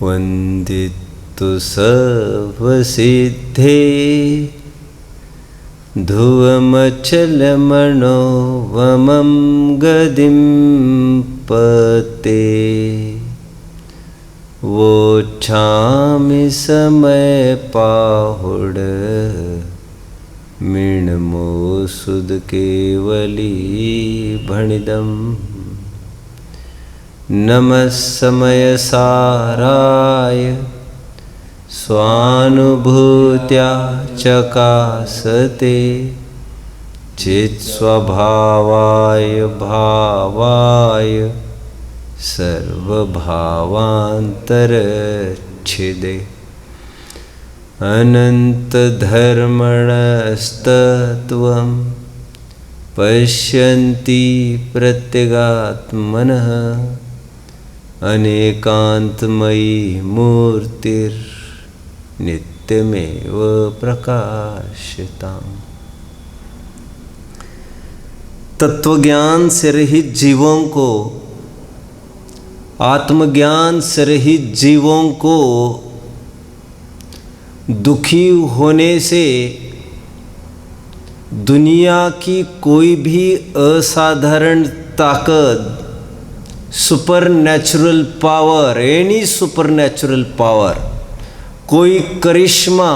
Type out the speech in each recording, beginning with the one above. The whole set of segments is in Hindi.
वन्दितु सर्वसिद्धे ध्रुवमचलमनो वमं गदिं पते वोच्छामि समय पाहुड मीणमो सुद केवली भणिदम् नमः समय साराय स्वानुभूत्या चकासते चित् स्वभावाय भावाय सर्वभावान्तरच्छिदे अनन्तधर्मणस्तत्त्वं पश्यन्ति प्रत्यगात्मनः अनेकान्तमयी मूर्तिर्नित्यमेव प्रकाशिताम्। तत्वज्ञान से रहित जीवों को, आत्मज्ञान से रहित जीवों को दुखी होने से दुनिया की कोई भी असाधारण ताकत, super natural power, any super natural power, कोई करिश्मा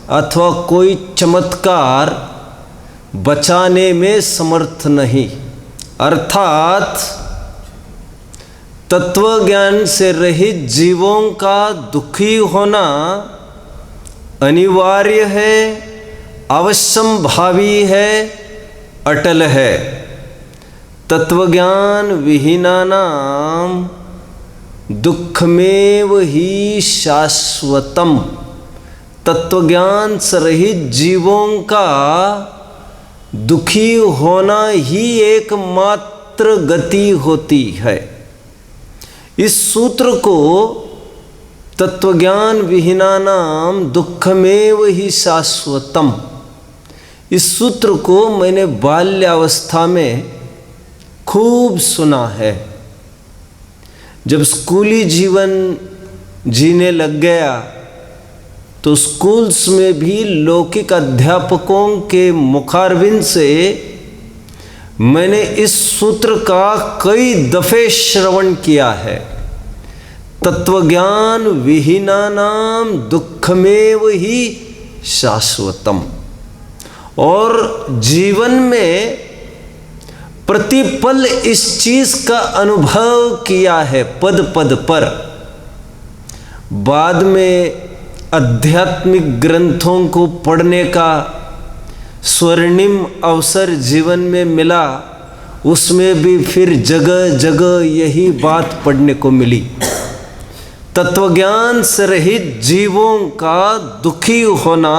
अथवा कोई चमत्कार बचाने में समर्थ नहीं। अर्थात तत्वज्ञान से रहित जीवों का दुखी होना अनिवार्य है, अवश्यंभावी है, अटल है। तत्वज्ञान विहीनानां दुःखमेव ही शाश्वतम। तत्वज्ञान से रहित जीवों का दुखी होना ही एकमात्र गति होती है। इस सूत्र को तत्वज्ञान विहीनानां दुःखमेव ही शाश्वतम, इस सूत्र को मैंने बाल्यावस्था में खूब सुना है। जब स्कूली जीवन जीने लग गया तो स्कूल्स में भी लौकिक अध्यापकों के मुखारबिंद से मैंने इस सूत्र का कई दफे श्रवण किया है। तत्वज्ञान विहीनानां दुःखमेव ही शाश्वतम। और जीवन में प्रतिपल इस चीज का अनुभव किया है, पद पद पर। बाद में आध्यात्मिक ग्रंथों को पढ़ने का स्वर्णिम अवसर जीवन में मिला, उसमें भी फिर जगह जगह यही बात पढ़ने को मिली। तत्वज्ञान से रहित जीवों का दुखी होना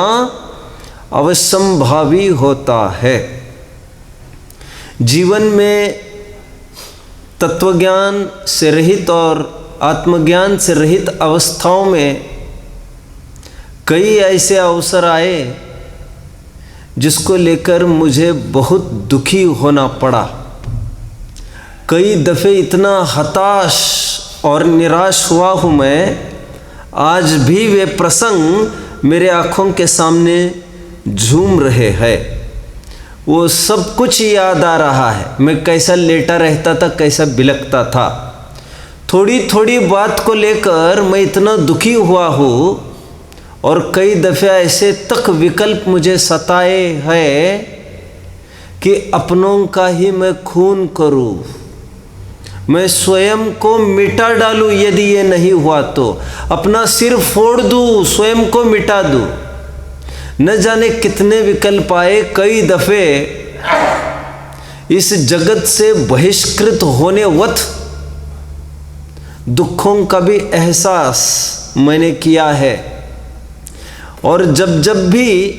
अवश्यंभावी होता है। जीवन में तत्वज्ञान से रहित और आत्मज्ञान से रहित अवस्थाओं में कई ऐसे अवसर आए जिसको लेकर मुझे बहुत दुखी होना पड़ा। कई दफ़े इतना हताश और निराश हुआ हूँ मैं, आज भी वे प्रसंग मेरे आँखों के सामने झूम रहे हैं। वो सब कुछ याद आ रहा है, मैं कैसा लेटा रहता था, कैसा बिलखता था। थोड़ी थोड़ी बात को लेकर मैं इतना दुखी हुआ हूँ और कई दफ़े ऐसे तक विकल्प मुझे सताए हैं कि अपनों का ही मैं खून करूँ, मैं स्वयं को मिटा डालूं। यदि ये नहीं हुआ तो अपना सिर फोड़ दूँ, स्वयं को मिटा दूँ। न जाने कितने विकल्प आए। कई दफ़े इस जगत से बहिष्कृत होने वक्त दुखों का भी एहसास मैंने किया है। और जब जब भी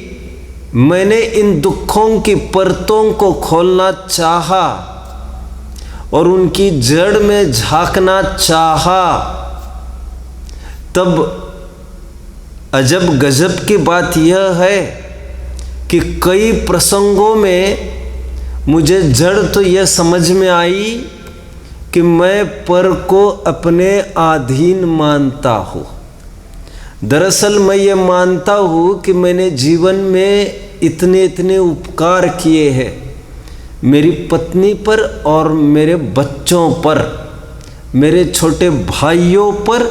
मैंने इन दुखों की परतों को खोलना चाहा और उनकी जड़ में झांकना चाहा, तब अजब गजब की बात यह है कि कई प्रसंगों में मुझे जड़ तो यह समझ में आई कि मैं पर को अपने अधीन मानता हूँ। दरअसल मैं ये मानता हूँ कि मैंने जीवन में इतने इतने उपकार किए हैं मेरी पत्नी पर और मेरे बच्चों पर, मेरे छोटे भाइयों पर,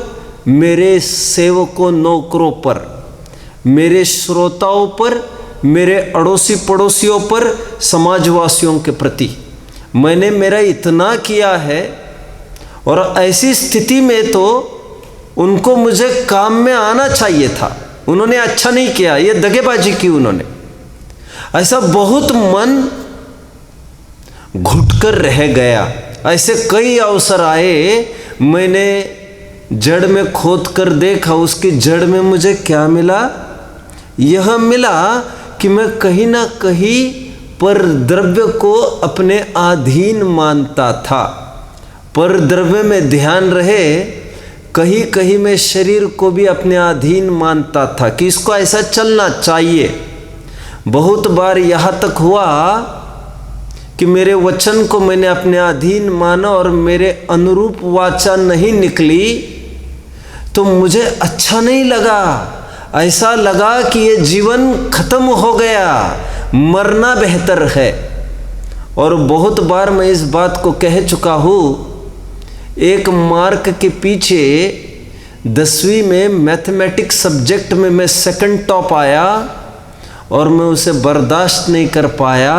मेरे सेवकों नौकरों पर, मेरे श्रोताओं पर, मेरे अड़ोसी पड़ोसियों पर, समाजवासियों के प्रति मैंने मेरा इतना किया है। और ऐसी स्थिति में तो उनको मुझे काम में आना चाहिए था, उन्होंने अच्छा नहीं किया, ये दगेबाजी की उन्होंने। ऐसा बहुत मन घुटकर रह गया। ऐसे कई अवसर आए, मैंने जड़ में खोद कर देखा, उसकी जड़ में मुझे क्या मिला? यह मिला कि मैं कहीं ना कहीं पर द्रव्य को अपने अधीन मानता था। पर द्रव्य में ध्यान रहे, कहीं कहीं मैं शरीर को भी अपने अधीन मानता था कि इसको ऐसा चलना चाहिए। बहुत बार यहाँ तक हुआ कि मेरे वचन को मैंने अपने अधीन माना और मेरे अनुरूप वाचा नहीं निकली तो मुझे अच्छा नहीं लगा। ऐसा लगा कि ये जीवन खत्म हो गया, मरना बेहतर है। और बहुत बार मैं इस बात को कह चुका हूँ। एक मार्क के पीछे 10वीं में मैथमेटिक्स सब्जेक्ट में मैं सेकंड टॉप आया और मैं उसे बर्दाश्त नहीं कर पाया।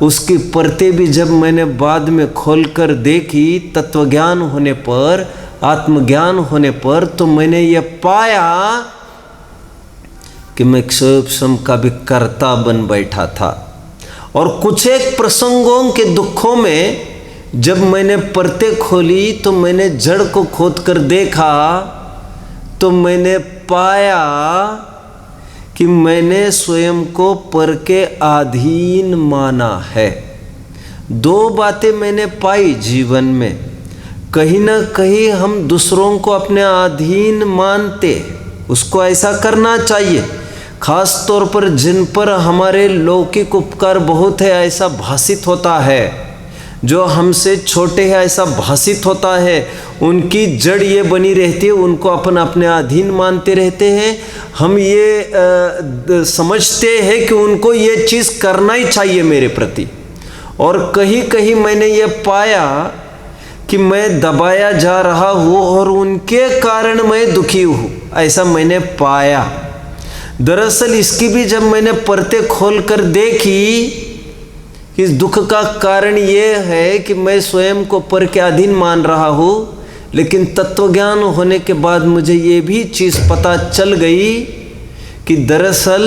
उसकी परतें भी जब मैंने बाद में खोलकर देखी, तत्वज्ञान होने पर, आत्मज्ञान होने पर, तो मैंने ये पाया कि मैं क्षोभ का भी कर्ता बन बैठा था। और कुछ एक प्रसंगों के दुखों में जब मैंने परतें खोली तो मैंने जड़ को खोद कर देखा तो मैंने पाया कि मैंने स्वयं को पर के अधीन माना है। दो बातें मैंने पाई जीवन में। कहीं ना कहीं हम दूसरों को अपने अधीन मानते, उसको ऐसा करना चाहिए। खास तौर पर जिन पर हमारे लौकिक उपकार बहुत है ऐसा भासित होता है, जो हमसे छोटे हैं ऐसा भासित होता है, उनकी जड़ ये बनी रहती है, उनको अपने अधीन मानते रहते हैं। हम ये समझते हैं कि उनको ये चीज़ करना ही चाहिए मेरे प्रति। और कहीं कहीं मैंने ये पाया कि मैं दबाया जा रहा हूँ और उनके कारण मैं दुखी हूँ, ऐसा मैंने पाया। दरअसल इसकी भी जब मैंने परतें खोल कर देखी, इस दुख का कारण ये है कि मैं स्वयं को पर के अधीन मान रहा हूँ। लेकिन तत्वज्ञान होने के बाद मुझे ये भी चीज़ पता चल गई कि दरअसल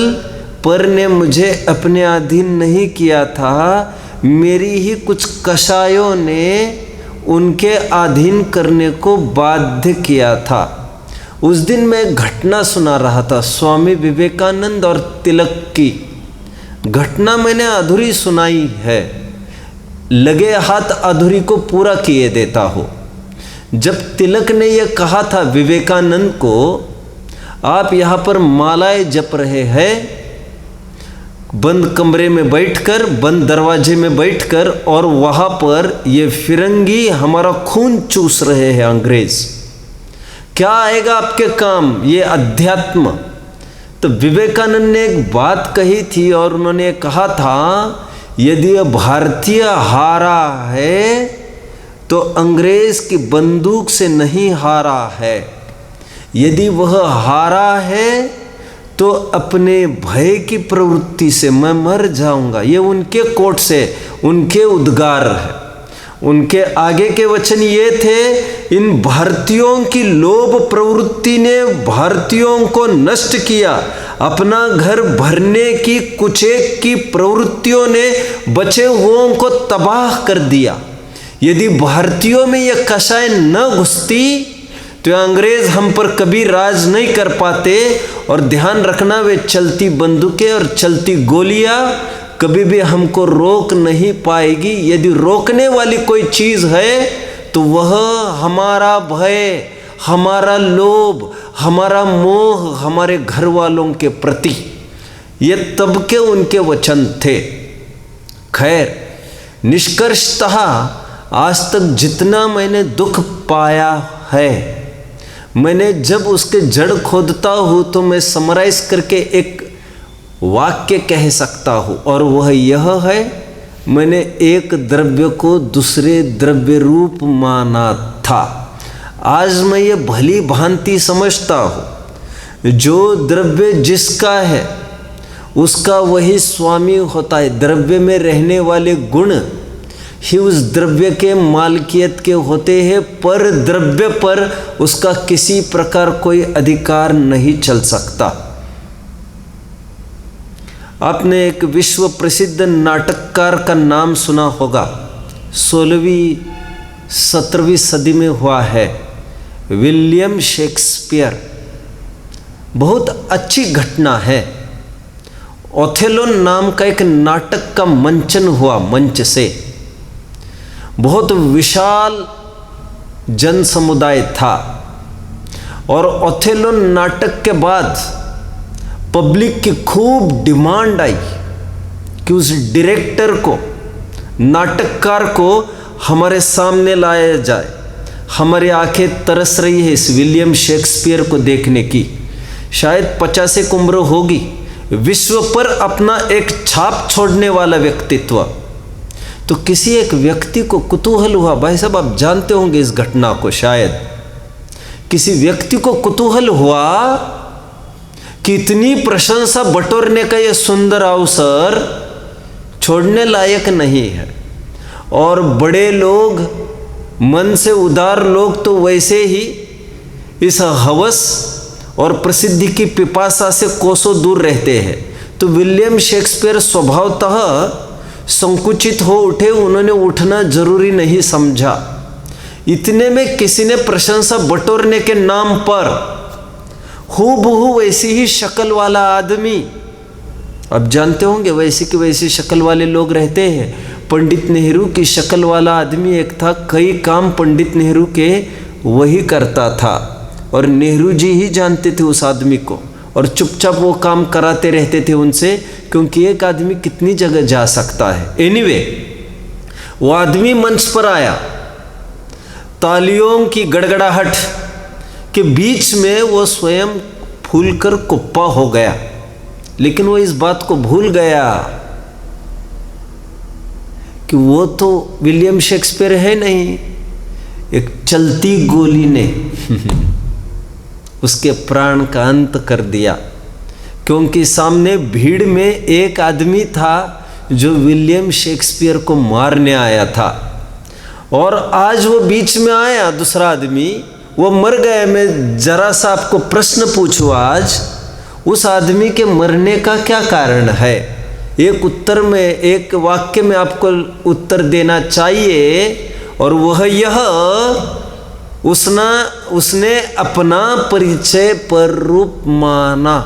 पर ने मुझे अपने अधीन नहीं किया था, मेरी ही कुछ कषायों ने उनके अधीन करने को बाध्य किया था। उस दिन मैं घटना सुना रहा था स्वामी विवेकानंद और तिलक की। घटना मैंने अधूरी सुनाई है, लगे हाथ अधूरी को पूरा किए देता हो। जब तिलक ने यह कहा था विवेकानंद को, आप यहाँ पर मालाएं जप रहे हैं, बंद कमरे में बैठकर, बंद दरवाजे में बैठकर, और वहाँ पर ये फिरंगी हमारा खून चूस रहे हैं अंग्रेज, क्या आएगा आपके काम, ये अध्यात्म। तो विवेकानंद ने एक बात कही थी और उन्होंने कहा था, यदि भारतीय हारा है तो अंग्रेज की बंदूक से नहीं हारा है, यदि वह हारा है तो अपने भय की प्रवृत्ति से मैं मर जाऊंगा। ये उनके कोट से उनके उद्गार है। उनके आगे के वचन ये थे, इन भारतीयों की लोभ प्रवृत्ति ने भारतीयों को नष्ट किया, अपना घर भरने की कुचेक की प्रवृत्तियों ने बचे हुओं को तबाह कर दिया। यदि भारतीयों में यह कषाय न घुसती तो अंग्रेज हम पर कभी राज नहीं कर पाते। और ध्यान रखना, वे चलती बंदूकें और चलती गोलियां कभी भी हमको रोक नहीं पाएगी। यदि रोकने वाली कोई चीज़ है तो वह हमारा भय, हमारा लोभ, हमारा मोह हमारे घर वालों के प्रति। ये तब के उनके वचन थे। खैर, निष्कर्षतः आज तक जितना मैंने दुख पाया है, मैंने जब उसके जड़ खोदता हूँ तो मैं समराइज करके एक वाक्य कह सकता हूँ, और वह यह है, मैंने एक द्रव्य को दूसरे द्रव्य रूप माना था। आज मैं ये भली भांति समझता हूँ, जो द्रव्य जिसका है उसका वही स्वामी होता है। द्रव्य में रहने वाले गुण ही उस द्रव्य के मालकियत के होते हैं, पर द्रव्य पर उसका किसी प्रकार कोई अधिकार नहीं चल सकता। आपने एक विश्व प्रसिद्ध नाटककार का नाम सुना होगा, 16वीं 17वीं सदी में हुआ है, विलियम शेक्सपियर। बहुत अच्छी घटना है। ओथेलो नाम का एक नाटक का मंचन हुआ मंच से। बहुत विशाल जन समुदाय था, और ओथेलो नाटक के बाद पब्लिक की खूब डिमांड आई कि उस डायरेक्टर को, नाटककार को हमारे सामने लाया जाए। हमारी आंखें तरस रही है इस विलियम शेक्सपियर को देखने की। शायद 50 एक उम्र होगी, विश्व पर अपना एक छाप छोड़ने वाला व्यक्तित्व। तो किसी एक व्यक्ति को कुतूहल हुआ, भाई साहब आप जानते होंगे इस घटना को, शायद किसी व्यक्ति को कुतूहल हुआ कि इतनी प्रशंसा बटोरने का यह सुंदर अवसर छोड़ने लायक नहीं है। और बड़े लोग, मन से उदार लोग तो वैसे ही इस हवस और प्रसिद्धि की पिपासा से कोसों दूर रहते हैं। तो विलियम शेक्सपियर स्वभावतः संकुचित हो उठे, उन्होंने उठना जरूरी नहीं समझा। इतने में किसी ने प्रशंसा बटोरने के नाम पर हूबहू वैसी ही शक्ल वाला आदमी, अब जानते होंगे वैसी की वैसी शक्ल वाले लोग रहते हैं। पंडित नेहरू की शक्ल वाला आदमी एक था, कई काम पंडित नेहरू के वही करता था, और नेहरू जी ही जानते थे उस आदमी को, और चुपचाप वो काम कराते रहते थे उनसे, क्योंकि एक आदमी कितनी जगह जा सकता है। एनीवे, वो आदमी मंच पर आया, तालियों की गड़गड़ाहट के बीच में वो स्वयं फूलकर कुप्पा हो गया। लेकिन वो इस बात को भूल गया कि वो तो विलियम शेक्सपियर है नहीं, एक चलती गोली ने उसके प्राण का अंत कर दिया, क्योंकि सामने भीड़ में एक आदमी था जो विलियम शेक्सपियर को मारने आया था, और आज वो बीच में आया दूसरा आदमी, वो मर गया। मैं जरा सा आपको प्रश्न पूछूं, आज उस आदमी के मरने का क्या कारण है? एक उत्तर में, एक वाक्य में आपको उत्तर देना चाहिए, और वह यह, उसने अपना परिचय पर रूप माना,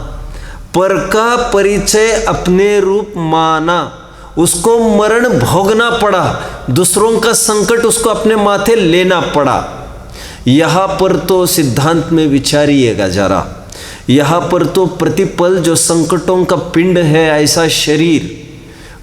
पर का परिचय अपने रूप माना, उसको मरण भोगना पड़ा, दूसरों का संकट उसको अपने माथे लेना पड़ा। यहाँ पर तो सिद्धांत में विचारिएगा जरा, यहाँ पर तो प्रतिपल जो संकटों का पिंड है, ऐसा शरीर,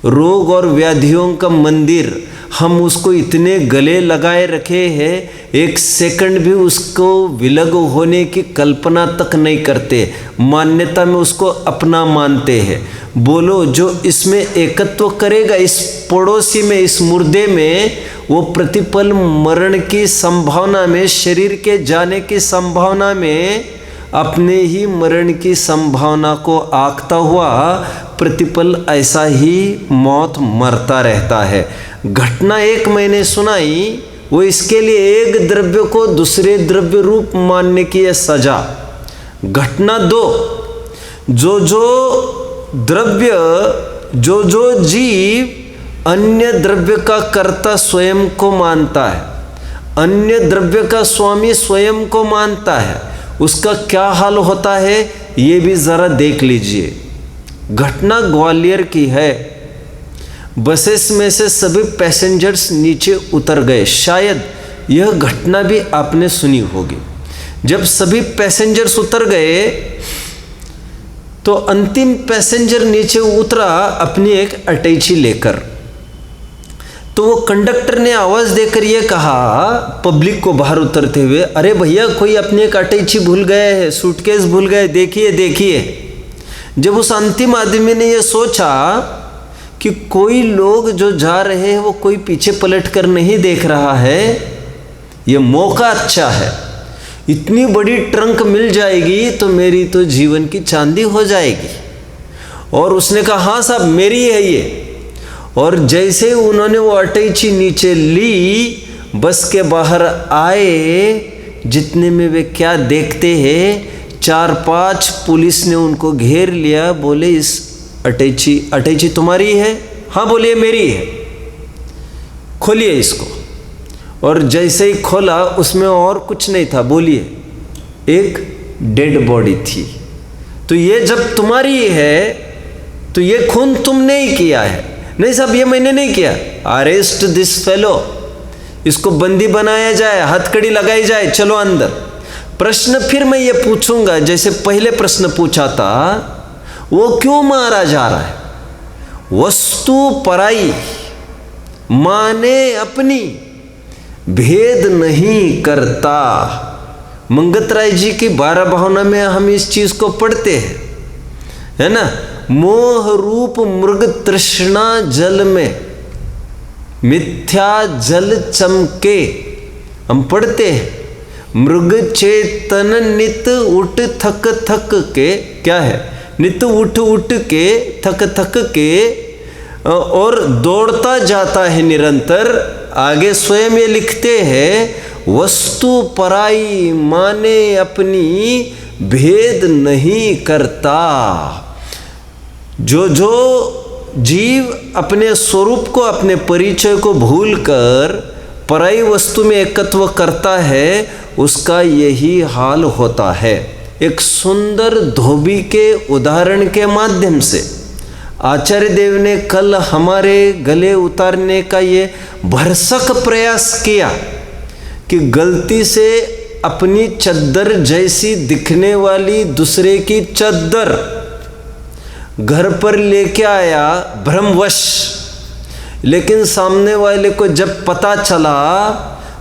रोग और व्याधियों का मंदिर, हम उसको इतने गले लगाए रखे हैं, एक सेकंड भी उसको विलग होने की कल्पना तक नहीं करते, मान्यता में उसको अपना मानते हैं। बोलो, जो इसमें एकत्व करेगा, इस पड़ोसी में, इस मुर्दे में, वो प्रतिपल मरण की संभावना में, शरीर के जाने की संभावना में, अपने ही मरण की संभावना को आंकता हुआ प्रतिपल ऐसा ही मौत मरता रहता है। घटना एक मैंने सुनाई, वो इसके लिए एक द्रव्य को दूसरे द्रव्य रूप मानने की यह सजा। घटना दो, जो द्रव्य, जो जीव अन्य द्रव्य का कर्ता स्वयं को मानता है, अन्य द्रव्य का स्वामी स्वयं को मानता है, उसका क्या हाल होता है ये भी ज़रा देख लीजिए। घटना ग्वालियर की है। बसेस में से सभी पैसेंजर्स नीचे उतर गए। शायद यह घटना भी आपने सुनी होगी। जब सभी पैसेंजर्स उतर गए तो अंतिम पैसेंजर नीचे उतरा अपनी एक अटैची लेकर। तो वो कंडक्टर ने आवाज़ देकर ये कहा पब्लिक को बाहर उतरते हुए, अरे भैया कोई अपने एक अटैची भूल गए है, सूटकेस भूल गए, देखिए देखिए। जब उस अंतिम आदमी ने ये सोचा कि कोई लोग जो जा रहे हैं वो कोई पीछे पलट कर नहीं देख रहा है, ये मौका अच्छा है, इतनी बड़ी ट्रंक मिल जाएगी तो मेरी तो जीवन की चांदी हो जाएगी। और उसने कहा हाँ साहब मेरी है ये। और जैसे उन्होंने वो अटैची नीचे ली, बस के बाहर आए, जितने में वे क्या देखते हैं, 4-5 पुलिस ने उनको घेर लिया। बोले इस अटैची तुम्हारी है? हाँ बोलिए मेरी है, खोलिए इसको। और जैसे ही खोला उसमें और कुछ नहीं था, बोलिए एक डेड बॉडी थी। तो ये जब तुम्हारी है तो ये खून तुमने ही किया है। नहीं साहब ये मैंने नहीं किया। अरेस्ट दिस फेलो, इसको बंदी बनाया जाए, हथकड़ी लगाई जाए, चलो अंदर। प्रश्न फिर मैं ये पूछूंगा जैसे पहले प्रश्न पूछा था, वो क्यों मारा जा रहा है? वस्तु पराई माने अपनी, भेद नहीं करता। मंगत राय जी की 12 भावना में हम इस चीज को पढ़ते हैं, है ना। मोह रूप मृग तृष्णा जल में, मिथ्या जल चमके, हम पढ़ते हैं। मृग चेतन नित उठ थक थक के, क्या है? नित उठ उठ के, थक थक के, और दौड़ता जाता है निरंतर। आगे स्वयं ये लिखते हैं, वस्तु पराई माने अपनी, भेद नहीं करता। जो जो जीव अपने स्वरूप को, अपने परिचय को भूलकर पराई वस्तु में एकत्व करता है, उसका यही हाल होता है। एक सुंदर धोबी के उदाहरण के माध्यम से आचार्य देव ने कल हमारे गले उतारने का ये भरसक प्रयास किया कि गलती से अपनी चद्दर जैसी दिखने वाली दूसरे की चद्दर घर पर लेके आया भ्रमवश, लेकिन सामने वाले को जब पता चला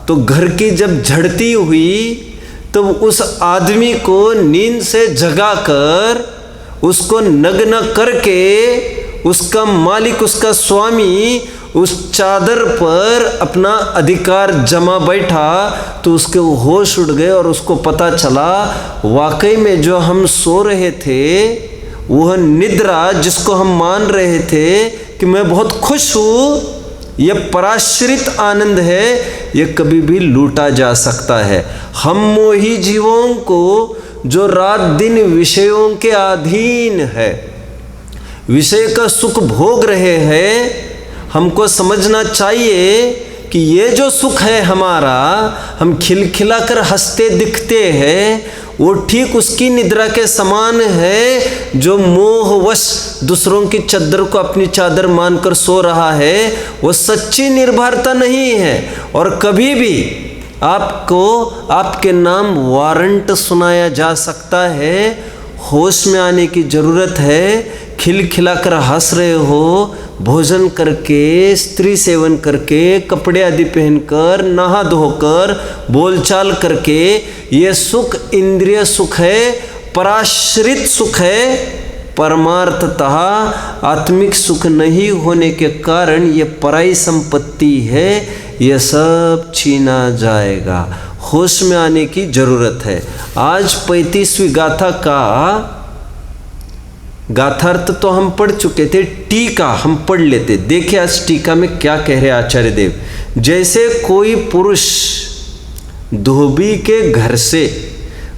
तो घर की जब झड़ती हुई तो उस आदमी को नींद से जगाकर उसको नग्न करके उसका मालिक, उसका स्वामी उस चादर पर अपना अधिकार जमा बैठा, तो उसके होश उड़ गए और उसको पता चला वाकई में जो हम सो रहे थे, वह निद्रा जिसको हम मान रहे थे कि मैं बहुत खुश हूँ, यह पराश्रित आनंद है, यह कभी भी लूटा जा सकता है। हम मोही जीवों को जो रात दिन विषयों के अधीन है, विषय का सुख भोग रहे हैं, हमको समझना चाहिए कि ये जो सुख है हमारा, हम खिलखिलाकर हंसते दिखते हैं, वो ठीक उसकी निद्रा के समान है जो मोहवश दूसरों की चादर को अपनी चादर मानकर सो रहा है। वो सच्ची निर्भरता नहीं है। और कभी भी आपको आपके नाम वारंट सुनाया जा सकता है। होश में आने की ज़रूरत है। खिलखिलाकर हंस रहे हो, भोजन करके, स्त्री सेवन करके, कपड़े आदि पहनकर, नहा धोकर, बोलचाल करके, ये सुख इंद्रिय सुख है, पराश्रित सुख है। परमार्थतः आत्मिक सुख नहीं होने के कारण ये पराई संपत्ति है, ये सब छीना जाएगा। होश में आने की जरूरत है। आज 35वीं गाथा का गाथार्थ तो हम पढ़ चुके थे, टीका हम पढ़ लेते। देखिए आज टीका में क्या कह रहे आचार्य देव। जैसे कोई पुरुष धोबी के घर से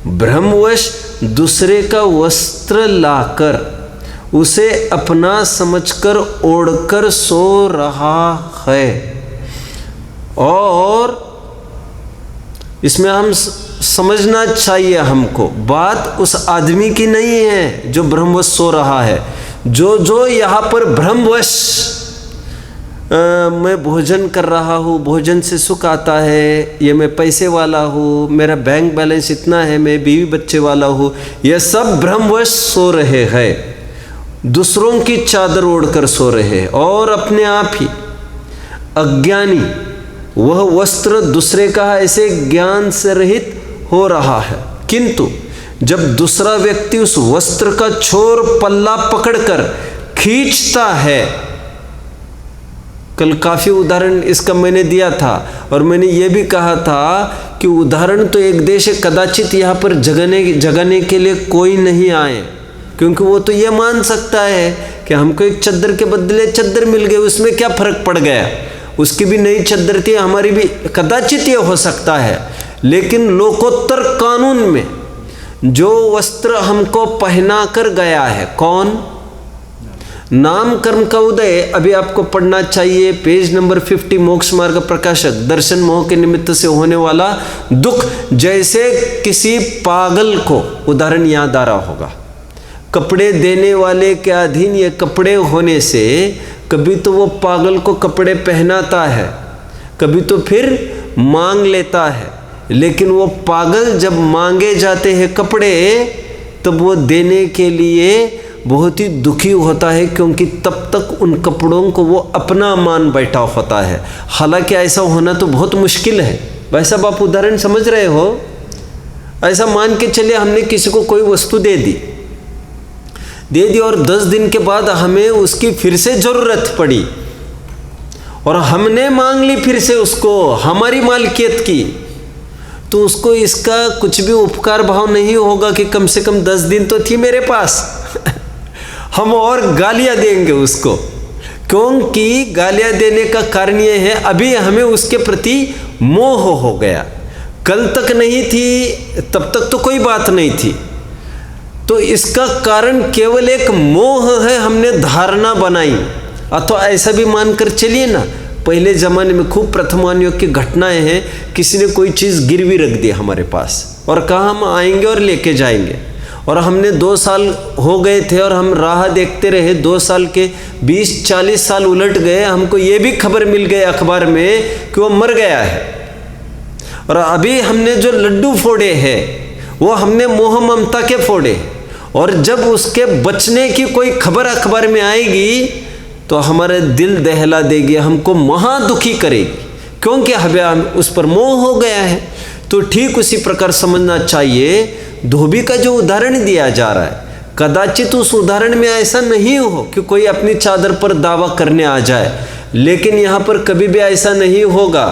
भ्रमवश दूसरे का वस्त्र लाकर उसे अपना समझकर ओढ़कर सो रहा है, और इसमें हम समझना चाहिए हमको, बात उस आदमी की नहीं है जो ब्रह्मवश सो रहा है। जो यहाँ पर ब्रह्मवश मैं भोजन कर रहा हूँ, भोजन से सुख आता है, ये मैं पैसे वाला हूँ, मेरा बैंक बैलेंस इतना है, मैं बीवी बच्चे वाला हूँ, ये सब ब्रह्मवश सो रहे हैं, दूसरों की चादर ओढ़कर सो रहे हैं और अपने आप ही अज्ञानी, वह वस्त्र दूसरे का ऐसे ज्ञान से रहित हो रहा है, किंतु जब दूसरा व्यक्ति उस वस्त्र का छोर पल्ला पकड़कर खींचता है, कल काफी उदाहरण इसका मैंने दिया था और मैंने ये भी कहा था कि उदाहरण तो एक देश है, कदाचित यहाँ पर जगाने के लिए कोई नहीं आए, क्योंकि वो तो ये मान सकता है कि हमको एक चद्दर के बदले चद्दर मिल गई, उसमें क्या फर्क पड़ गया, उसकी भी नई चद्दर थी, हमारी भी, कदाचित ये हो सकता है। लेकिन लोकोत्तर कानून में जो वस्त्र हमको पहना कर गया है, कौन? नाम कर्म का उदय। अभी आपको पढ़ना चाहिए पेज नंबर 50, मोक्ष मार्ग प्रकाशक, दर्शन मोह के निमित्त से होने वाला दुख। जैसे किसी पागल को उदाहरण याद आ रहा होगा, कपड़े देने वाले के अधीन ये कपड़े होने से कभी तो वो पागल को कपड़े पहनाता है, कभी तो फिर मांग लेता है, लेकिन वो पागल जब मांगे जाते हैं कपड़े तब वो देने के लिए बहुत ही दुखी होता है, क्योंकि तब तक उन कपड़ों को वो अपना मान बैठा होता है। हालांकि ऐसा होना तो बहुत मुश्किल है। भाई साहब आप उदाहरण समझ रहे हो? ऐसा मान के चलिए हमने किसी को कोई वस्तु दे दी और 10 दिन के बाद हमें उसकी फिर से ज़रूरत पड़ी और हमने मांग ली फिर से उसको, हमारी मालकियत की, तो उसको इसका कुछ भी उपकार भाव नहीं होगा कि कम से कम 10 दिन तो थी मेरे पास हम और गालियां देंगे उसको, क्योंकि गालियां देने का कारण ये है अभी हमें उसके प्रति मोह हो गया। कल तक नहीं थी, तब तक तो कोई बात नहीं थी, तो इसका कारण केवल एक मोह है, हमने धारणा बनाई। अथवा ऐसा भी मानकर चलिए ना, पहले ज़माने में खूब प्रथमान युग की घटनाएं हैं, किसी ने कोई चीज़ गिरवी रख दी हमारे पास और कहा हम आएंगे और लेके जाएंगे, और हमने 2 साल हो गए थे और हम राह देखते रहे, 2 साल के 20-40 साल उलट गए, हमको ये भी खबर मिल गई अखबार में कि वो मर गया है। और अभी हमने जो लड्डू फोड़े हैं वो हमने मोह ममता के फोड़े, और जब उसके बचने की कोई खबर अखबार में आएगी तो हमारे दिल दहला देगी, हमको महादुखी करेगी, क्योंकि हमें उस पर मोह हो गया है। तो ठीक उसी प्रकार समझना चाहिए, धोबी का जो उदाहरण दिया जा रहा है, कदाचित उस उदाहरण में ऐसा नहीं हो कि कोई अपनी चादर पर दावा करने आ जाए, लेकिन यहाँ पर कभी भी ऐसा नहीं होगा,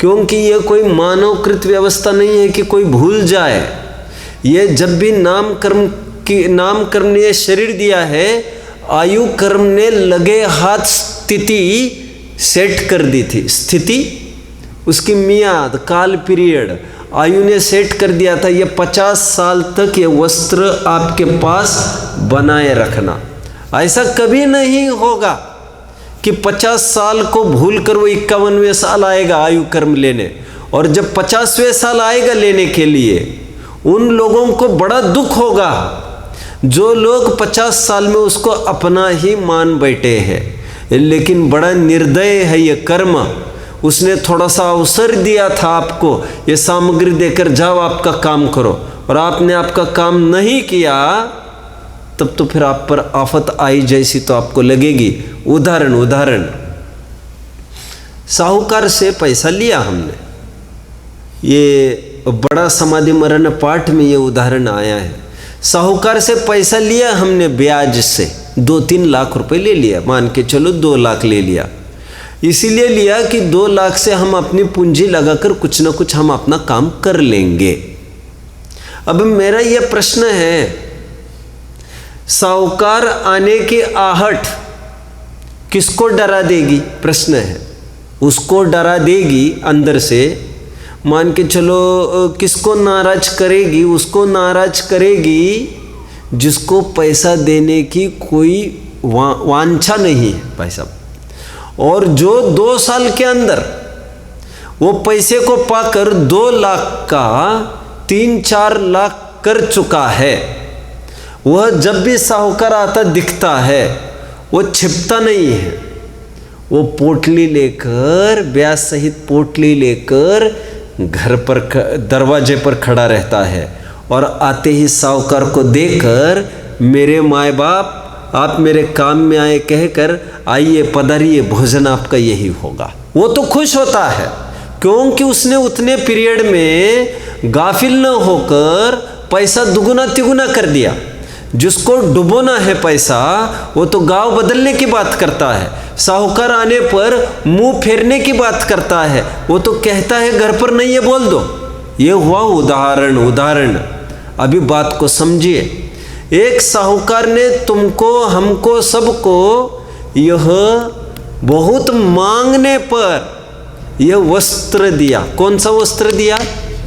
क्योंकि ये कोई मानवकृत व्यवस्था नहीं है कि कोई भूल जाए। ये जब भी नाम कर्म ने ये शरीर दिया है, आयु कर्म ने लगे हाथ स्थिति सेट कर दी थी, स्थिति उसकी मियाद, काल पीरियड आयु ने सेट कर दिया था, ये 50 साल तक ये वस्त्र आपके पास बनाए रखना। ऐसा कभी नहीं होगा कि 50 साल को भूल कर वो 51वें साल आएगा आयु कर्म लेने, और जब 50वें साल आएगा लेने के लिए उन लोगों को बड़ा दुख होगा जो लोग 50 साल में उसको अपना ही मान बैठे हैं। लेकिन बड़ा निर्दय है ये कर्म, उसने थोड़ा सा अवसर दिया था आपको, ये सामग्री देकर जाओ आपका काम करो, और आपने आपका काम नहीं किया, तब तो फिर आप पर आफत आई जैसी तो आपको लगेगी। उदाहरण साहूकार से पैसा लिया हमने, ये बड़ा समाधि मरण पाठ में ये उदाहरण आया है। साहूकार से पैसा लिया हमने ब्याज से, 2-3 लाख रुपए ले लिया, मान के चलो 2 लाख ले लिया। इसीलिए लिया कि 2 लाख से हम अपनी पूंजी लगाकर कुछ ना कुछ हम अपना काम कर लेंगे। अब मेरा यह प्रश्न है, साहूकार आने की आहट किसको डरा देगी? प्रश्न है। उसको डरा देगी अंदर से, मान के चलो किसको नाराज करेगी? उसको नाराज करेगी जिसको पैसा देने की कोई वांछा नहीं है भाई साहब, और जो 2 साल के अंदर वो पैसे को पाकर 2 लाख का 3-4 लाख कर चुका है, वह जब भी साहूकार आता दिखता है वो छिपता नहीं है, वो पोटली लेकर, ब्याज सहित पोटली लेकर घर पर दरवाजे पर खड़ा रहता है, और आते ही साहूकार को देखकर मेरे माए बाप आप मेरे काम में आए कहकर आइए पधारिए, भोजन आपका यही होगा। वो तो खुश होता है क्योंकि उसने उतने पीरियड में गाफिल न होकर पैसा दुगुना तिगुना कर दिया। जिसको डुबोना है पैसा वो तो गांव बदलने की बात करता है, साहूकार आने पर मुंह फेरने की बात करता है। वो तो कहता है घर पर नहीं है बोल दो। ये हुआ उदाहरण। अभी बात को समझिए। एक साहूकार ने तुमको, हमको, सबको यह बहुत मांगने पर यह वस्त्र दिया। कौन सा वस्त्र दिया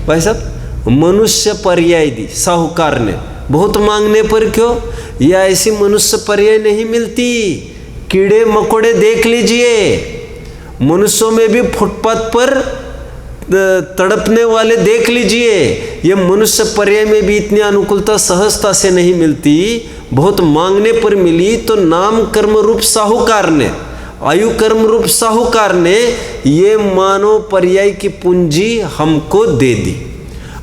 भाई साहब? मनुष्य पर्याय दी साहूकार ने। बहुत मांगने पर क्यों? यह ऐसी मनुष्य पर्याय नहीं मिलती। कीड़े मकोड़े देख लीजिए, मनुष्यों में भी फुटपाथ पर तड़पने वाले देख लीजिए। ये मनुष्य पर्याय में भी इतनी अनुकूलता सहजता से नहीं मिलती। बहुत मांगने पर मिली तो नाम कर्म रूप साहूकार ने, आयु कर्म रूप साहूकार ने ये मानव पर्याय की पूंजी हमको दे दी।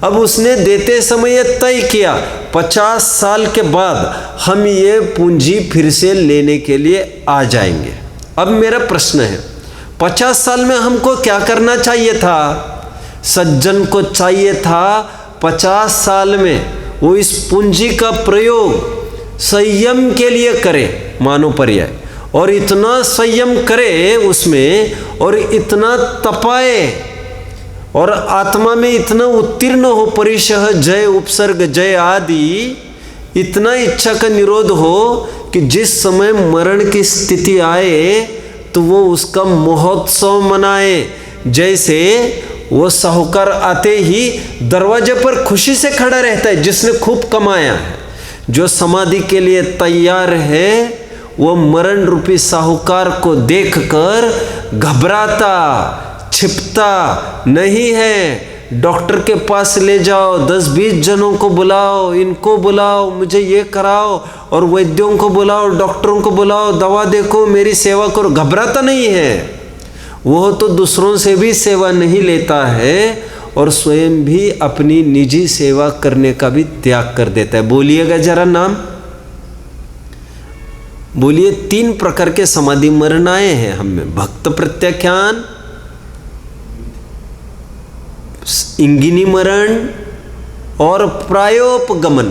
अब उसने देते समय यह तय किया 50 साल के बाद हम ये पूंजी फिर से लेने के लिए आ जाएंगे। अब मेरा प्रश्न है 50 साल में हमको क्या करना चाहिए था? सज्जन को चाहिए था 50 साल में वो इस पूंजी का प्रयोग संयम के लिए करे, मानो पर्याय, और इतना संयम करे उसमें, और इतना तपाए, और आत्मा में इतना उत्तीर्ण हो, परिशह जय उपसर्ग जय आदि, इतना इच्छा का निरोध हो कि जिस समय मरण की स्थिति आए तो वो उसका महोत्सव मनाए। जैसे वो साहूकार आते ही दरवाजे पर खुशी से खड़ा रहता है जिसने खूब कमाया है। जो समाधि के लिए तैयार है वो मरण रूपी साहूकार को देखकर घबराता छिपता नहीं है। डॉक्टर के पास ले जाओ, 10-20 जनों को बुलाओ, इनको बुलाओ, मुझे ये कराओ, और वैद्यों को बुलाओ, डॉक्टरों को बुलाओ, दवा देखो, मेरी सेवा करो। घबराता नहीं है। वो तो दूसरों से भी सेवा नहीं लेता है और स्वयं भी अपनी निजी सेवा करने का भी त्याग कर देता है। बोलिएगा जरा नाम बोलिए। 3 प्रकार के समाधि मरण आए हैं हमें: भक्त प्रत्याख्यान, इंगिनी मरण और प्रायोपगमन।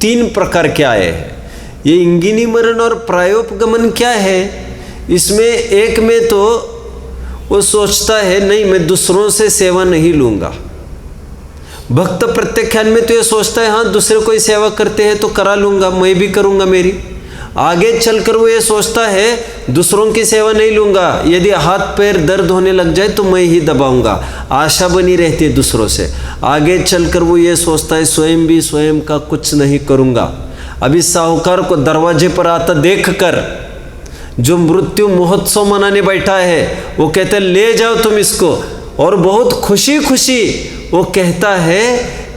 3 प्रकार के आए हैं। ये इंगिनी मरण और प्रायोपगमन क्या है? इसमें एक में तो वो सोचता है नहीं मैं दूसरों से सेवा नहीं लूँगा। भक्त प्रत्याख्यान में तो ये सोचता है हाँ दूसरे कोई सेवा करते हैं तो करा लूँगा, मैं भी करूँगा मेरी। आगे चलकर वो ये सोचता है दूसरों की सेवा नहीं लूँगा, यदि हाथ पैर दर्द होने लग जाए तो मैं ही दबाऊँगा। आशा बनी रहती है दूसरों से। आगे चलकर वो ये सोचता है स्वयं भी स्वयं का कुछ नहीं करूँगा। अभी साहूकार को दरवाजे पर आता देखकर जो मृत्यु महोत्सव मनाने बैठा है वो कहता है ले जाओ तुम इसको, और बहुत खुशी खुशी वो कहता है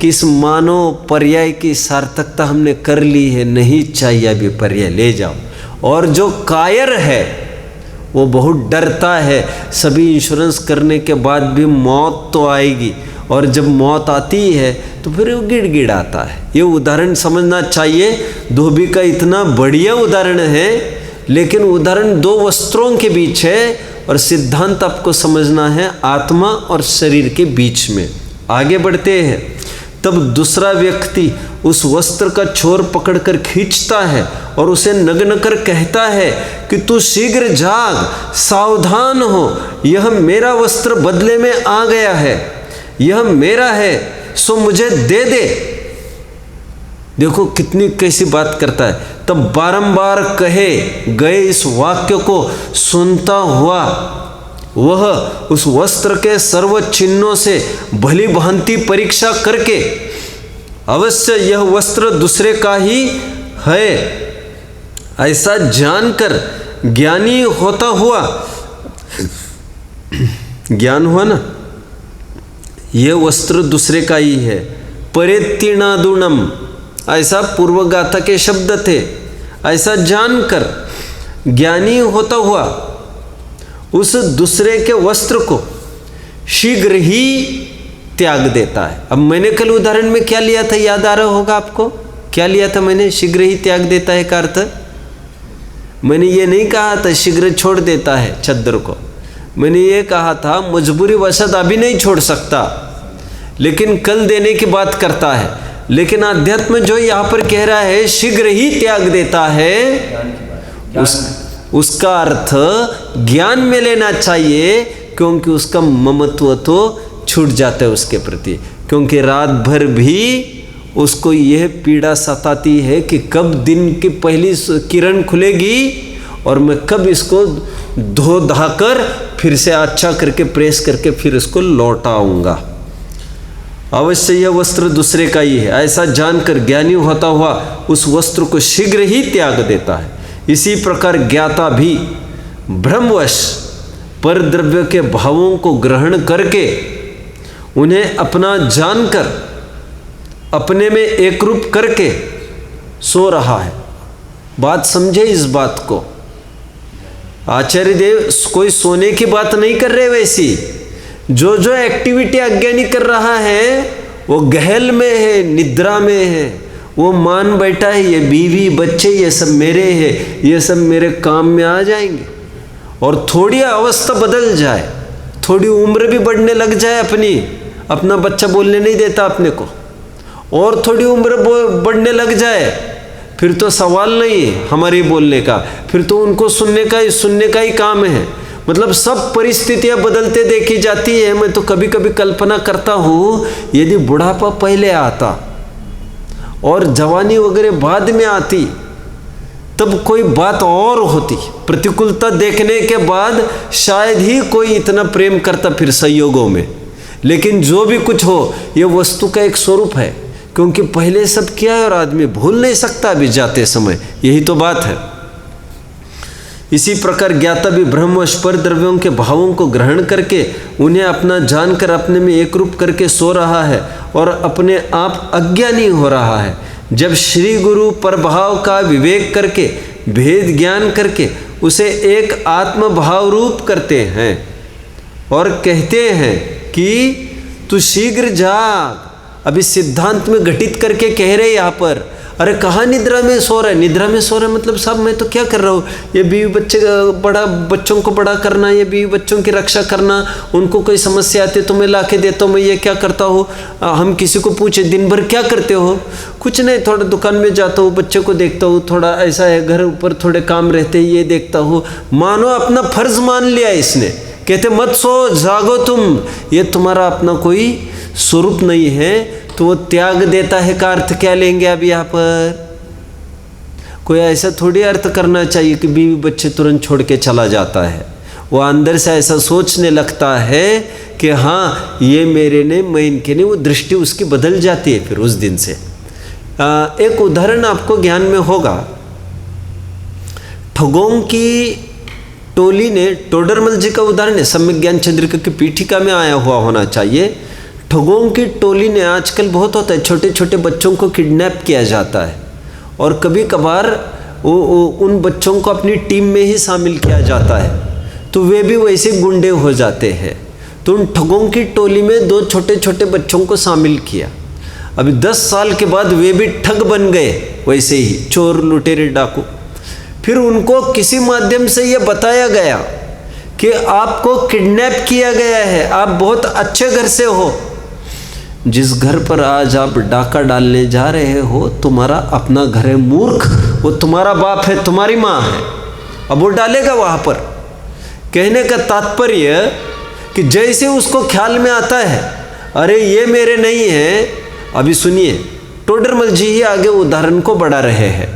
कि इस मानव पर्याय की सार्थकता हमने कर ली है, नहीं चाहिए अभी पर्याय, ले जाओ। और जो कायर है वो बहुत डरता है, सभी इंश्योरेंस करने के बाद भी मौत तो आएगी, और जब मौत आती है तो फिर वो गिड़गिड़ाता है। ये उदाहरण समझना चाहिए। धोबी का इतना बढ़िया उदाहरण है, लेकिन उदाहरण 2 वस्त्रों के बीच है और सिद्धांत आपको समझना है आत्मा और शरीर के बीच में। आगे बढ़ते हैं। तब दूसरा व्यक्ति उस वस्त्र का छोर पकड़कर खींचता है और उसे नग्न कर कहता है कि तू शीघ्र जाग, सावधान हो, यह मेरा वस्त्र बदले में आ गया है, यह मेरा है, सो मुझे दे दे। देखो कितनी कैसी बात करता है। तब बारंबार कहे गए इस वाक्य को सुनता हुआ वह उस वस्त्र के सर्व चिन्हों से भली भांति परीक्षा करके अवश्य यह वस्त्र दूसरे का ही है ऐसा जानकर ज्ञानी होता हुआ, ज्ञान हुआ ना, यह वस्त्र दूसरे का ही है, परित्तीर्णादुणम, ऐसा पूर्व गाथा के शब्द थे। ऐसा जानकर ज्ञानी होता हुआ उस दूसरे के वस्त्र को शीघ्र ही त्याग देता है। अब मैंने कल उदाहरण में क्या लिया था, याद आ रहा होगा आपको? क्या लिया था मैंने? शीघ्र ही त्याग देता है का अर्थ मैंने ये नहीं कहा था शीघ्र छोड़ देता है चद्दर को, मैंने ये कहा था मजबूरी वशत अभी नहीं छोड़ सकता, लेकिन कल देने की बात करता है। लेकिन अध्यात्म जो यहाँ पर कह रहा है शीघ्र ही त्याग देता है, उसका अर्थ ज्ञान में लेना चाहिए, क्योंकि उसका ममत्व तो छूट जाता है उसके प्रति। क्योंकि रात भर भी उसको यह पीड़ा सताती है कि कब दिन की पहली किरण खुलेगी और मैं कब इसको धो धाकर फिर से अच्छा करके प्रेस करके फिर इसको लौटाऊंगा। अवश्य यह वस्त्र दूसरे का ही है, ऐसा जानकर ज्ञानी होता हुआ उस वस्त्र को शीघ्र ही त्याग देता है। इसी प्रकार ज्ञाता भी भ्रमवश पर द्रव्य के भावों को ग्रहण करके उन्हें अपना जानकर अपने में एक रूप करके सो रहा है। बात समझे इस बात को। आचार्य देव कोई सोने की बात नहीं कर रहे, वैसी जो जो एक्टिविटी अज्ञानी कर रहा है वो गहल में है, निद्रा में है। वो मान बैठा है ये बीवी बच्चे ये सब मेरे हैं, ये सब मेरे काम में आ जाएंगे। और थोड़ी अवस्था बदल जाए, थोड़ी उम्र भी बढ़ने लग जाए अपना बच्चा बोलने नहीं देता अपने को, और थोड़ी उम्र बढ़ने लग जाए फिर तो सवाल नहीं है हमारे बोलने का, फिर तो उनको सुनने का ही काम है। मतलब सब परिस्थितियां बदलते देखी जाती है। मैं तो कभी कभी कल्पना करता हूँ यदि बुढ़ापा पहले आता और जवानी वगैरह बाद में आती तब कोई बात और होती। प्रतिकूलता देखने के बाद शायद ही कोई इतना प्रेम करता फिर संयोगों में। लेकिन जो भी कुछ हो ये वस्तु का एक स्वरूप है, क्योंकि पहले सब किया है और आदमी भूल नहीं सकता अभी जाते समय, यही तो बात है। इसी प्रकार ज्ञाता भी ब्रह्मवश पर द्रव्यों के भावों को ग्रहण करके उन्हें अपना जानकर अपने में एक रूप करके सो रहा है और अपने आप अज्ञानी हो रहा है। जब श्री गुरु परभाव का विवेक करके भेद ज्ञान करके उसे एक आत्म भाव रूप करते हैं और कहते हैं कि तू शीघ्र जाग। अभी सिद्धांत में घटित करके कह रहे यहाँ पर, अरे कहाँ निद्रा में सो रहा है, निद्रा में सो रहा है मतलब साहब मैं तो क्या कर रहा हूँ, ये बीवी बच्चों को बड़ा करना, ये बीवी बच्चों की रक्षा करना, उनको कोई समस्या आती है तो मैं ला के देता हूँ, मैं ये क्या करता हूँ। हम किसी को पूछे दिन भर क्या करते हो, कुछ नहीं, थोड़ा दुकान में जाता हूँ, बच्चे को देखता हूँ, थोड़ा ऐसा है घर ऊपर थोड़े काम रहते हैं ये देखता हूँ। मानो अपना फर्ज मान लिया इसने। कहते मत सो जागो तुम, ये तुम्हारा अपना कोई स्वरूप नहीं है, तो वो त्याग देता है का अर्थ क्या लेंगे अब यहाँ पर। कोई ऐसा थोड़ी अर्थ करना चाहिए कि बीवी बच्चे तुरंत छोड़ के चला जाता है। वो अंदर से ऐसा सोचने लगता है कि हाँ ये मेरे ने, मैं इनके नहीं, वो दृष्टि उसकी बदल जाती है फिर उस दिन से। एक उदाहरण आपको ज्ञान में होगा। ठगों की टोली ने, टोडरमल जी का उदाहरण है, सम्यक ज्ञान चंद्रिका की पीठिका में आया हुआ होना चाहिए। ठगों की टोली ने, आजकल बहुत होता है, छोटे छोटे बच्चों को किडनैप किया जाता है और कभी कभार उन बच्चों को अपनी टीम में ही शामिल किया जाता है, तो वे भी वैसे गुंडे हो जाते हैं। तो उन ठगों की टोली में 2 छोटे छोटे बच्चों को शामिल किया। अभी 10 साल के बाद वे भी ठग बन गए, वैसे ही चोर लुटेरे डाकू। फिर उनको किसी माध्यम से ये बताया गया कि आपको किडनैप किया गया है, आप बहुत अच्छे घर से हो, जिस घर पर आज आप डाका डालने जा रहे हो तुम्हारा अपना घर है मूर्ख, वो तुम्हारा बाप है, तुम्हारी माँ है, अब वो डालेगा वहाँ पर। कहने का तात्पर्य कि जैसे उसको ख्याल में आता है अरे ये मेरे नहीं है। अभी सुनिए, टोडरमल जी ही आगे उदाहरण को बढ़ा रहे हैं,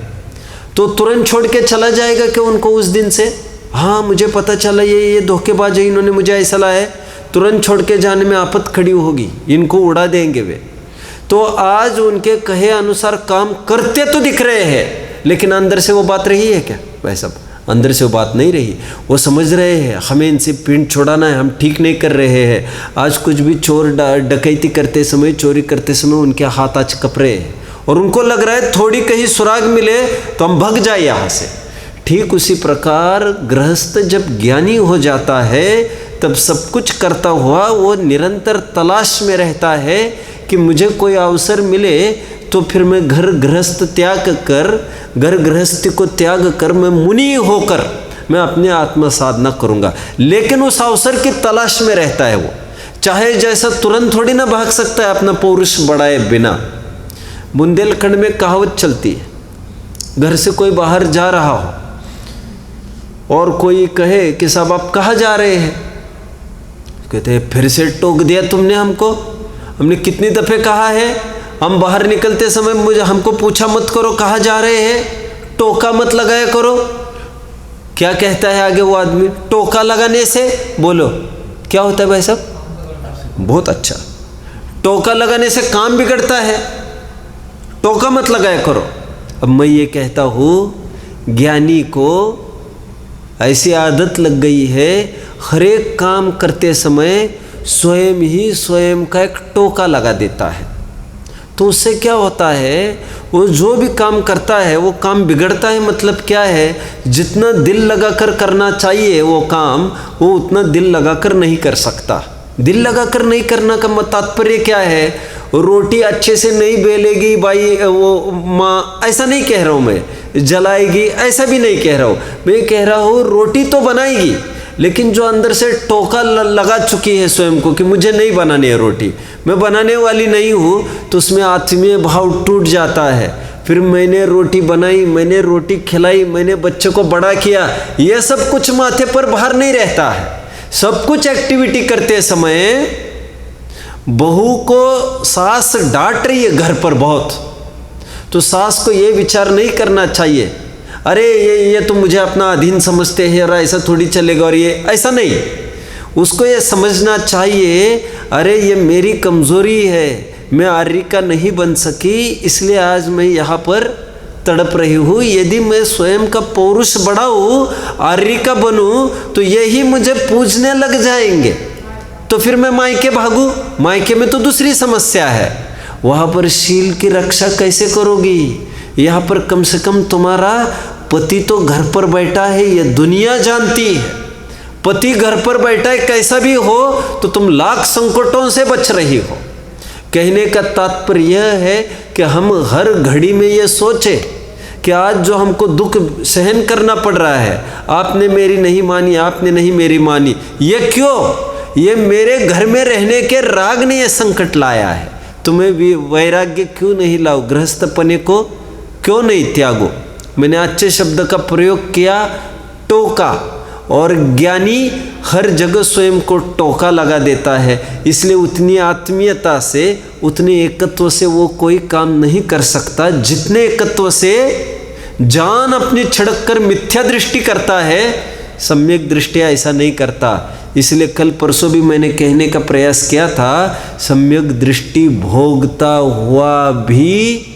तो तुरंत छोड़ के चला जाएगा कि उनको उस दिन से, हाँ मुझे पता चला ये धोखेबाज है, इन्होंने मुझे ऐसा लाया है, तुरंत छोड़ के जाने में आफत खड़ी होगी, इनको उड़ा देंगे वे। तो आज उनके कहे अनुसार काम करते तो दिख रहे हैं, लेकिन अंदर से वो बात रही है क्या? वैसा अंदर से वो बात नहीं रही। वो समझ रहे हैं हमें इनसे पिंड छुड़ाना है, हम ठीक नहीं कर रहे हैं। आज कुछ भी चोर डकैती करते समय, चोरी करते समय उनके हाथ आज कप रहे हैं और उनको लग रहा है थोड़ी कहीं सुराग मिले तो हम भाग जाए यहाँ से। ठीक उसी प्रकार गृहस्थ जब ज्ञानी हो जाता है तब सब कुछ करता हुआ वो निरंतर तलाश में रहता है कि मुझे कोई अवसर मिले तो फिर मैं घर गृहस्थी को त्याग कर मैं मुनि होकर मैं अपने आत्म साधना करूँगा। लेकिन उस अवसर की तलाश में रहता है वो, चाहे जैसा तुरंत थोड़ी ना भाग सकता है अपना पौरुष बढ़ाए बिना। बुंदेलखंड में कहावत चलती है, घर से कोई बाहर जा रहा हो और कोई कहे कि साहब आप कहाँ जा रहे हैं, कहते हैं फिर से टोक दिया तुमने हमको, हमने कितनी दफ़े कहा है हम बाहर निकलते समय हमको पूछा मत करो कहाँ जा रहे हैं, टोका मत लगाया करो। क्या कहता है आगे वो आदमी, टोका लगाने से बोलो क्या होता है भाई साहब, बहुत अच्छा, टोका लगाने से काम बिगड़ता है, टोका मत लगाया करो। अब मैं ये कहता हूँ ज्ञानी को ऐसी आदत लग गई है हर एक काम करते समय स्वयं ही स्वयं का एक टोका लगा देता है। तो उससे क्या होता है, वो जो भी काम करता है वो काम बिगड़ता है। मतलब क्या है, जितना दिल लगाकर करना चाहिए वो काम वो उतना दिल लगाकर नहीं कर सकता। दिल लगाकर नहीं करना का तात्पर्य क्या है, रोटी अच्छे से नहीं बेलेगी भाई वो माँ, ऐसा नहीं कह रहा हूँ मैं, जलाएगी ऐसा भी नहीं कह रहा हूँ मैं, कह रहा हूँ रोटी तो बनाएगी लेकिन जो अंदर से टोका लगा चुकी है स्वयं को कि मुझे नहीं बनानी है रोटी, मैं बनाने वाली नहीं हूँ, तो उसमें आत्मीय भाव टूट जाता है। फिर मैंने रोटी बनाई, मैंने रोटी खिलाई, मैंने बच्चे को बड़ा किया, यह सब कुछ माथे पर भार नहीं रहता है। सब कुछ एक्टिविटी करते समय बहू को सास डांट रही है घर पर बहुत, तो सास को ये विचार नहीं करना चाहिए अरे ये तो मुझे अपना अधीन समझते हैं और ऐसा थोड़ी चलेगा, और ये ऐसा नहीं, उसको ये समझना चाहिए अरे ये मेरी कमज़ोरी है, मैं आर्य का नहीं बन सकी इसलिए आज मैं यहाँ पर तड़प रही हूँ। यदि मैं स्वयं का पौरुष बढ़ाऊँ, आर्य का बनूँ, तो यही मुझे पूजने लग जाएंगे, तो फिर मैं मायके भागूँ, मायके में तो दूसरी समस्या है, वहाँ पर शील की रक्षा कैसे करोगी। यहाँ पर कम से कम तुम्हारा पति तो घर पर बैठा है, ये दुनिया जानती है, पति घर पर बैठा है, कैसा भी हो तो तुम लाख संकटों से बच रही हो। कहने का तात्पर्य यह है कि हम हर घड़ी में ये सोचें कि आज जो हमको दुख सहन करना पड़ रहा है, आपने मेरी नहीं मानी, आपने नहीं मेरी मानी, ये क्यों, ये मेरे घर में रहने के राग ने ये संकट लाया है। तुम्हें वैराग्य क्यों नहीं लाओ, गृहस्थपने को क्यों नहीं त्यागो। मैंने अच्छे शब्द का प्रयोग किया, टोका, और ज्ञानी हर जगह स्वयं को टोका लगा देता है, इसलिए उतनी आत्मीयता से, उतने एकत्व से वो कोई काम नहीं कर सकता जितने एकत्व से जान अपनी छिड़क कर मिथ्या दृष्टि करता है, सम्यक दृष्टि ऐसा नहीं करता। इसलिए कल परसों भी मैंने कहने का प्रयास किया था, सम्यक दृष्टि भोगता हुआ भी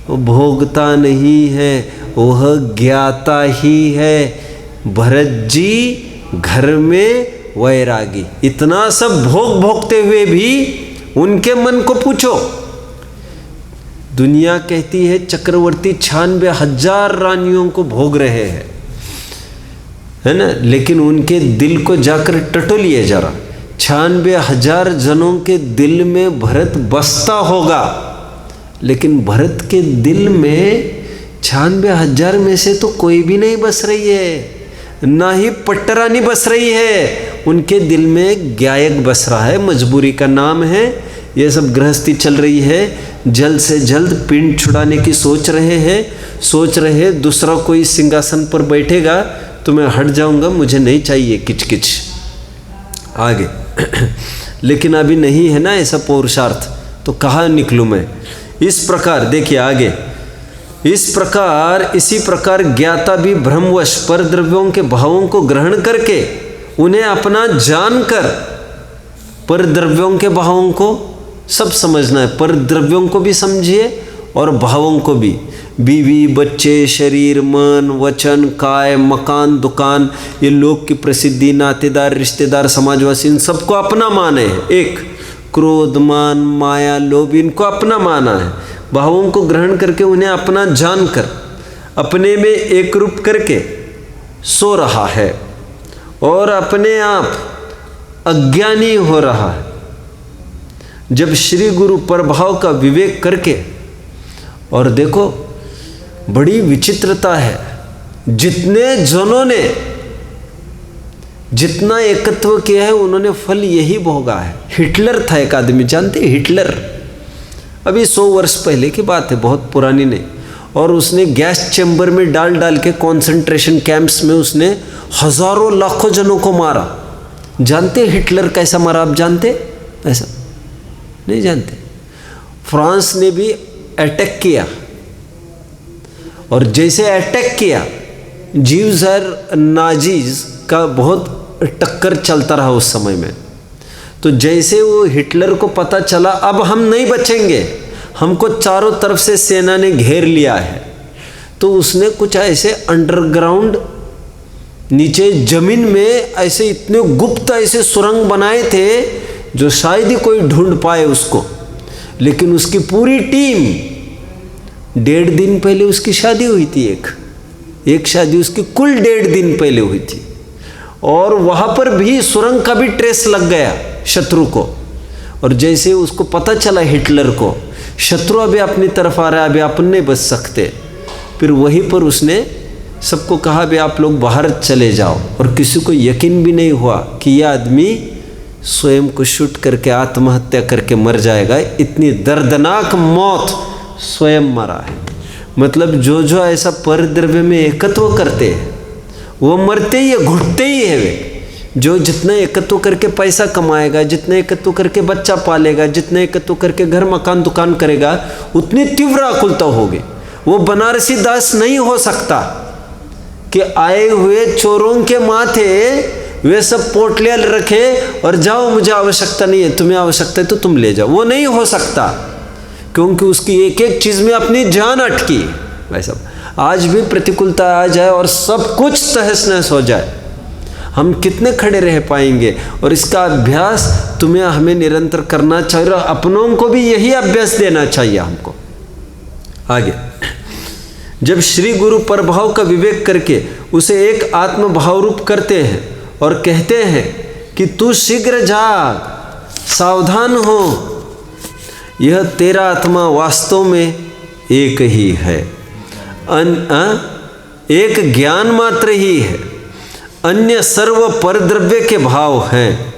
भोगता नहीं है, वह ज्ञाता ही है। भरत जी घर में वैरागी, इतना सब भोगते हुए भी उनके मन को पूछो। दुनिया कहती है चक्रवर्ती 96,000 रानियों को भोग रहे हैं, है ना, लेकिन उनके दिल को जाकर टटोलिए जरा, 96,000 जनों के दिल में भरत बसता होगा, लेकिन भरत के दिल में 96,000 में से तो कोई भी नहीं बस रही है, ना ही पट्टरानी बस रही है, उनके दिल में गायक बस रहा है, मजबूरी का नाम है। ये सब गृहस्थी चल रही है, जल्द से जल्द पिंड छुड़ाने की सोच रहे दूसरा कोई सिंहासन पर बैठेगा तो मैं हट जाऊंगा, मुझे नहीं चाहिए किचकिच आगे लेकिन अभी नहीं है ना ऐसा पुरुषार्थ, तो कहाँ निकलूँ मैं। इस प्रकार देखिए आगे, इसी प्रकार ज्ञाता भी भ्रमवश पर द्रव्यों के भावों को ग्रहण करके उन्हें अपना जानकर, पर द्रव्यों के भावों को सब समझना है, पर द्रव्यों को भी समझिए और भावों को भी, बीवी बच्चे शरीर मन वचन काय मकान दुकान, ये लोक की प्रसिद्धि नातेदार रिश्तेदार समाजवासी, इन सबको अपना माने है। एक क्रोध मान माया लोभ, इनको अपना माना है। भावों को ग्रहण करके उन्हें अपना जानकर अपने में एक रूप करके सो रहा है और अपने आप अज्ञानी हो रहा है। जब श्री गुरु प्रभाव का विवेक करके और देखो बड़ी विचित्रता है, जितने जनों ने जितना एकत्व किया है उन्होंने फल यही भोगा है। हिटलर था एक आदमी, जानते हैं हिटलर? अभी 100 वर्ष पहले की बात है, बहुत पुरानी नहीं। और उसने गैस चैम्बर में डाल डाल के कॉन्सेंट्रेशन कैंप्स में उसने हजारों लाखों जनों को मारा। जानते हिटलर कैसा मारा? आप जानते? ऐसा नहीं जानते। फ्रांस ने भी अटैक किया, और जैसे अटैक किया जीव्स और नाजीज का बहुत टक्कर चलता रहा उस समय में। तो जैसे वो हिटलर को पता चला अब हम नहीं बचेंगे, हमको चारों तरफ से सेना ने घेर लिया है, तो उसने कुछ ऐसे अंडरग्राउंड नीचे जमीन में ऐसे इतने गुप्त ऐसे सुरंग बनाए थे जो शायद ही कोई ढूंढ पाए उसको। लेकिन उसकी पूरी टीम, 1.5 दिन पहले उसकी शादी हुई थी, एक शादी उसकी कुल 1.5 दिन पहले हुई थी, और वहाँ पर भी सुरंग का भी ट्रेस लग गया शत्रु को। और जैसे उसको पता चला हिटलर को शत्रु अभी अपनी तरफ आ रहा है, अभी अपन नहीं बच सकते, फिर वहीं पर उसने सबको कहा भी आप लोग बाहर चले जाओ। और किसी को यकीन भी नहीं हुआ कि यह आदमी स्वयं को शूट करके आत्महत्या करके मर जाएगा। इतनी दर्दनाक मौत स्वयं मरा है। मतलब जो जो ऐसा परद्रव्य में एकत्व करते हैं वो मरते ही है, घुटते ही है। वे जो जितना एकत्व करके पैसा कमाएगा, जितना एकत्व करके बच्चा पालेगा, जितना एकत्व करके घर मकान दुकान करेगा, उतनी तीव्र आकुलता होगी। वो बनारसी दास नहीं हो सकता कि आए हुए चोरों के माथे वे सब पोटलियाँ रखे और जाओ मुझे आवश्यकता नहीं है, तुम्हें आवश्यकता है तो तुम ले जाओ। वो नहीं हो सकता, क्योंकि उसकी एक एक चीज़ में अपनी जान अटकी। भाई साहब आज भी प्रतिकूलता आ जाए और सब कुछ तहस नहस हो जाए, हम कितने खड़े रह पाएंगे? और इसका अभ्यास तुम्हें हमें निरंतर करना चाहिए, और अपनों को भी यही अभ्यास देना चाहिए हमको। आगे जब श्री गुरु प्रभाव का विवेक करके उसे एक आत्म भाव रूप करते हैं और कहते हैं कि तू शीघ्र जाग, सावधान हो, यह तेरा आत्मा वास्तव में एक ही है, एक ज्ञान मात्र ही है, अन्य सर्व परद्रव्य के भाव हैं।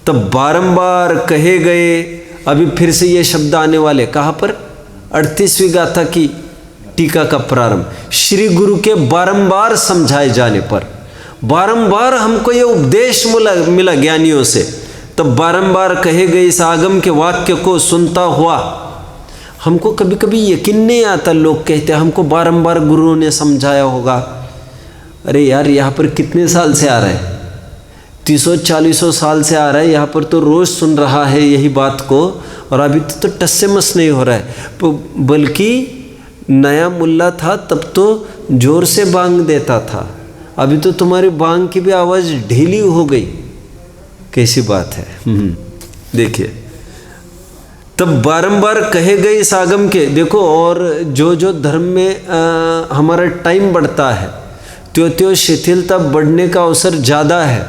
तब बारंबार कहे गए, अभी फिर से ये शब्द आने वाले, कहाँ पर? 38वीं गाथा की टीका का प्रारंभ। श्री गुरु के बारंबार समझाए जाने पर, बारंबार हमको ये उपदेश मिला ज्ञानियों से, तब बारंबार कहे गए इस आगम के वाक्य को सुनता हुआ हमको कभी कभी यकीन नहीं आता। लोग कहते हैं हमको बारंबार गुरुओं ने समझाया होगा। अरे यार यहाँ पर कितने साल से आ रहा है? 300-400 साल से आ रहा है, यहाँ पर तो रोज़ सुन रहा है यही बात को, और अभी तो टस से मस नहीं हो रहा है। बल्कि नया मुल्ला था तब तो जोर से बांग देता था, अभी तो तुम्हारी बांग की भी आवाज़ ढीली हो गई। कैसी बात है? देखिए तब बारंबार कहे गए इस आगम के, देखो, और जो जो धर्म में हमारा टाइम बढ़ता है त्यों त्यों शिथिलता बढ़ने का अवसर ज़्यादा है।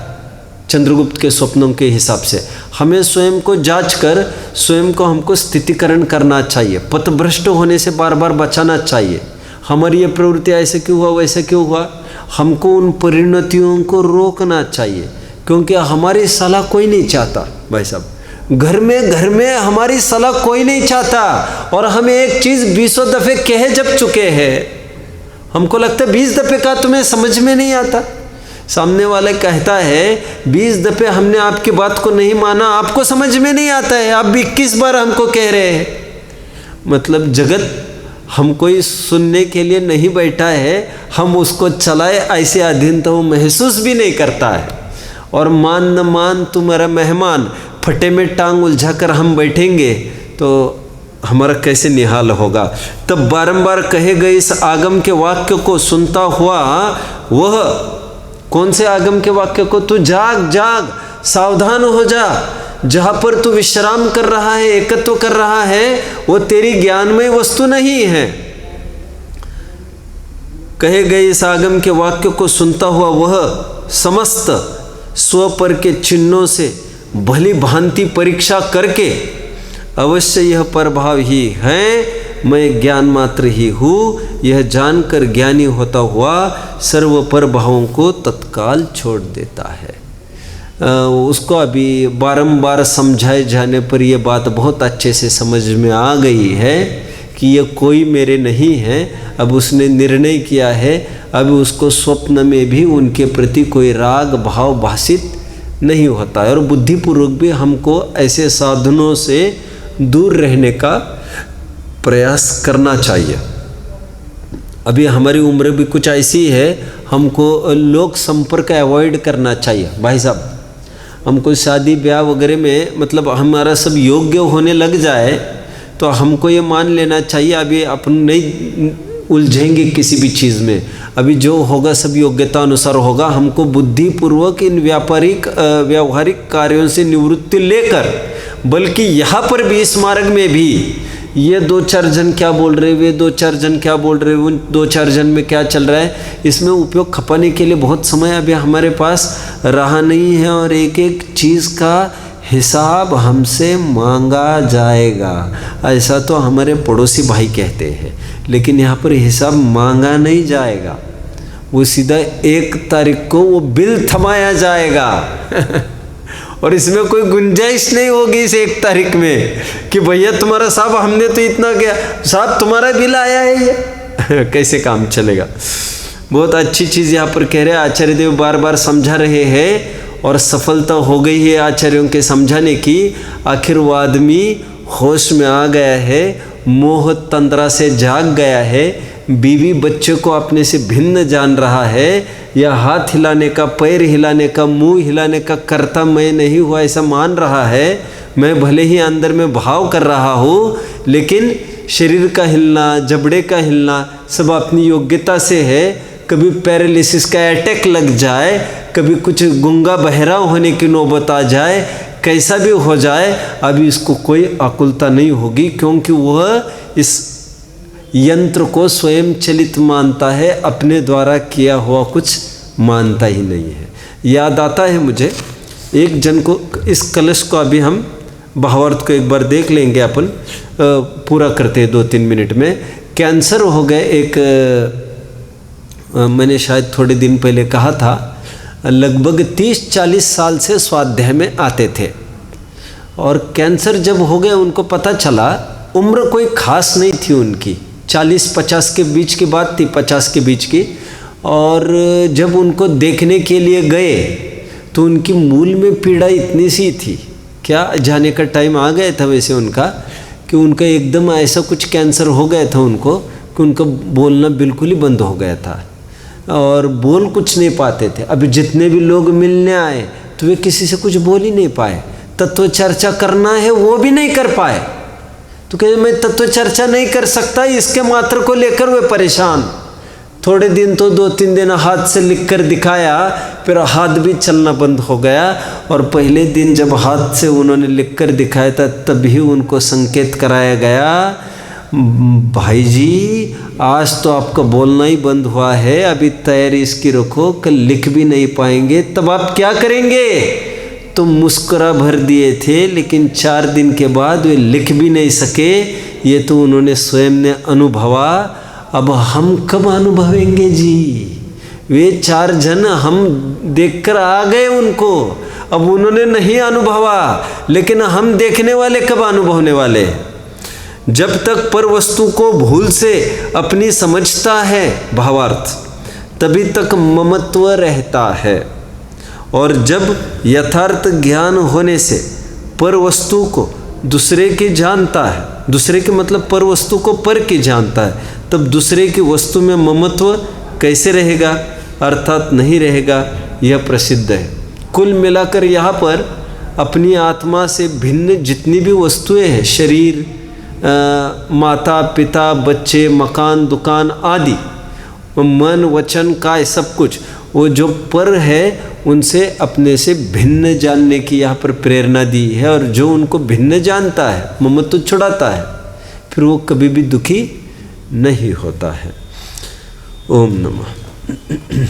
चंद्रगुप्त के स्वप्नों के हिसाब से हमें स्वयं को जांच कर स्वयं को हमको स्थितिकरण करना चाहिए, पथभ्रष्ट होने से बार बार बचाना चाहिए। हमारी ये प्रवृत्ति ऐसे क्यों हुआ, वैसे क्यों हुआ, हमको उन परिणतियों को रोकना चाहिए, क्योंकि हमारी सलाह कोई नहीं चाहता। भाई साहब घर में हमारी सलाह कोई नहीं चाहता, और हमें एक चीज़ 20 दफ़े कह जब चुके हैं, हमको लगता है 20 दफ़े का तुम्हें समझ में नहीं आता। सामने वाला कहता है 20 दफ़े हमने आपकी बात को नहीं माना, आपको समझ में नहीं आता है, आप भी 21 बार हमको कह रहे हैं। मतलब जगत हमको सुनने के लिए नहीं बैठा है, हम उसको चलाए ऐसे अधीनता वो महसूस भी नहीं करता है। और मान न मान तुम्हारा मेहमान, फटे में टांग उलझाकर हम बैठेंगे तो हमारा कैसे निहाल होगा। तब बारंबार कहे गए इस आगम के वाक्य को सुनता हुआ, वह कौन से आगम के वाक्य को? तू जाग जाग, सावधान हो जा, जहाँ पर तू विश्राम कर रहा है, एकत्व कर रहा है, वो तेरी ज्ञानमय वस्तु नहीं है। कहे गए इस आगम के वाक्य को सुनता हुआ वह समस्त स्वपर के चिन्हों से भली भांति परीक्षा करके अवश्य यह प्रभाव ही है मैं ज्ञान मात्र ही हूँ, यह जानकर ज्ञानी होता हुआ सर्व पर भावों को तत्काल छोड़ देता है। उसको अभी बारंबार समझाए जाने पर यह बात बहुत अच्छे से समझ में आ गई है कि ये कोई मेरे नहीं है। अब उसने निर्णय किया है, अब उसको स्वप्न में भी उनके प्रति कोई राग भाव भाषित नहीं होता है। और बुद्धिपूर्वक भी हमको ऐसे साधनों से दूर रहने का प्रयास करना चाहिए। अभी हमारी उम्र भी कुछ ऐसी है, हमको लोक संपर्क अवॉइड करना चाहिए। भाई साहब, हमको शादी ब्याह वगैरह में मतलब हमारा सब योग्य होने लग जाए तो हमको ये मान लेना चाहिए अभी अपन नहीं उलझेंगे किसी भी चीज़ में, अभी जो होगा सब योग्यता अनुसार होगा। हमको बुद्धिपूर्वक इन व्यावहारिक कार्यों से निवृत्ति लेकर, बल्कि यहाँ पर भी इस मार्ग में भी ये 2-4 जन क्या बोल रहे, वे 2-4 जन क्या बोल रहे, उन 2-4 जन में क्या चल रहा है, इसमें उपयोग खपाने के लिए बहुत समय अभी हमारे पास रहा नहीं है। और एक एक चीज़ का हिसाब हमसे मांगा जाएगा, ऐसा तो हमारे पड़ोसी भाई कहते हैं, लेकिन यहाँ पर हिसाब मांगा नहीं जाएगा, वो सीधा 1 तारीख को वो बिल थमाया जाएगा और इसमें कोई गुंजाइश नहीं होगी इस 1 तारीख में कि भैया तुम्हारा साहब हमने तो इतना किया, साहब तुम्हारा बिल आया है ये कैसे काम चलेगा। बहुत अच्छी चीज़ यहाँ पर कह रहे हैं आचार्य देव, बार बार समझा रहे हैं और सफलता हो गई है आचार्यों के समझाने की। आखिर वो आदमी होश में आ गया है, मोह तंद्रा से जाग गया है, बीवी बच्चे को अपने से भिन्न जान रहा है, या हाथ हिलाने का, पैर हिलाने का, मुंह हिलाने का कर्ता मैं नहीं हुआ ऐसा मान रहा है। मैं भले ही अंदर में भाव कर रहा हूँ, लेकिन शरीर का हिलना, जबड़े का हिलना सब अपनी योग्यता से है। कभी पैरालिसिस का अटैक लग जाए, कभी कुछ गूंगा बहरा होने की नौबत आ जाए, कैसा भी हो जाए, अभी इसको कोई आकुलता नहीं होगी, क्योंकि वह इस यंत्र को स्वयं चलित मानता है, अपने द्वारा किया हुआ कुछ मानता ही नहीं है। याद आता है मुझे एक जन को, इस कलश को अभी हम भावार्थ को एक बार देख लेंगे अपन, पूरा करते हैं 2-3 मिनट में। कैंसर हो गए एक, मैंने शायद थोड़े दिन पहले कहा था, लगभग 30-40 साल से स्वाध्याय में आते थे और कैंसर जब हो गया उनको पता चला, उम्र कोई खास नहीं थी उनकी, 40-50 के बीच की बात थी, 50 के बीच की। और जब उनको देखने के लिए गए तो उनकी मूल में पीड़ा इतनी सी थी, क्या जाने का टाइम आ गया था वैसे उनका, कि उनका एकदम ऐसा कुछ कैंसर हो गया था उनको कि उनका बोलना बिल्कुल ही बंद हो गया था और बोल कुछ नहीं पाते थे। अभी जितने भी लोग मिलने आए तो वे किसी से कुछ बोल ही नहीं पाए, तत्व चर्चा करना है वो भी नहीं कर पाए। तो कहे मैं तत्व चर्चा नहीं कर सकता, इसके मात्र को लेकर वे परेशान। थोड़े दिन तो 2-3 दिन हाथ से लिख कर दिखाया, फिर हाथ भी चलना बंद हो गया। और पहले दिन जब हाथ से उन्होंने लिख कर दिखाया था तभी उनको संकेत कराया गया, भाई जी आज तो आपका बोलना ही बंद हुआ है, अभी तैयारी इसकी रखो, कल लिख भी नहीं पाएंगे, तब आप क्या करेंगे। तो मुस्कुरा भर दिए थे, लेकिन 4 दिन के बाद वे लिख भी नहीं सके। ये तो उन्होंने स्वयं ने अनुभवा, अब हम कब अनुभवेंगे जी। वे 4 जन हम देखकर आ गए उनको, अब उन्होंने नहीं अनुभवा, लेकिन हम देखने वाले कब अनुभवने वाले। जब तक पर वस्तु को भूल से अपनी समझता है भावार्थ, तभी तक ममत्व रहता है। और जब यथार्थ ज्ञान होने से पर वस्तु को दूसरे की जानता है, दूसरे के मतलब पर वस्तु को पर की जानता है, तब दूसरे की वस्तु में ममत्व कैसे रहेगा, अर्थात नहीं रहेगा। यह प्रसिद्ध है। कुल मिलाकर यहाँ पर अपनी आत्मा से भिन्न जितनी भी वस्तुएं हैं, शरीर, माता पिता, बच्चे, मकान, दुकान आदि, मन, वचन, काय, सब कुछ, वो जो पर है उनसे अपने से भिन्न जानने की यहाँ पर प्रेरणा दी है। और जो उनको भिन्न जानता है, ममत्व छुड़ाता है, फिर वो कभी भी दुखी नहीं होता है। ओम नमः।